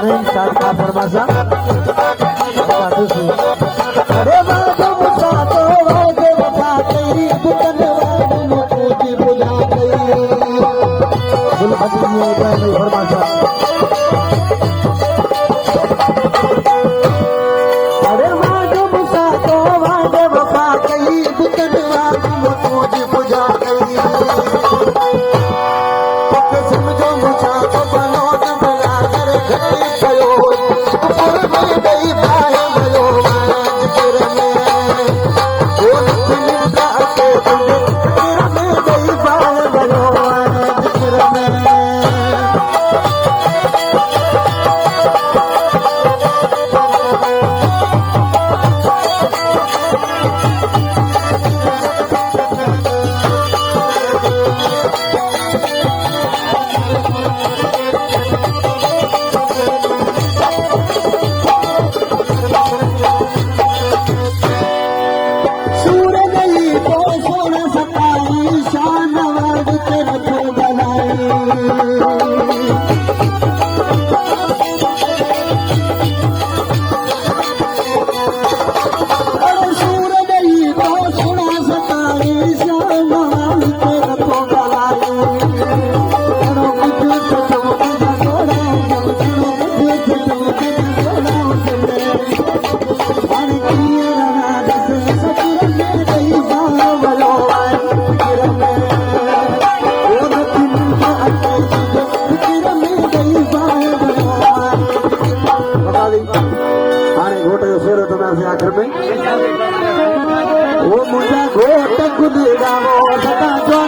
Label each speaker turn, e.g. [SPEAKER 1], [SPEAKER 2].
[SPEAKER 1] Yang saat kabar masa satu sih. Ada macam satu wajah berpakai bukan wajah puji puja kai. Belum hatinya dan informasi. Ada macam satu wajah berpakai bukan wajah puji puja kai. Pakai semua muka tu bano tu belajar kerja kayo. Purbai dai bahe bayo manaj kirme. Kol tinda ake tunde kirme dai bahe bayo manaj kirme. आखिर में वो मुझे घोट खुद गावो सदा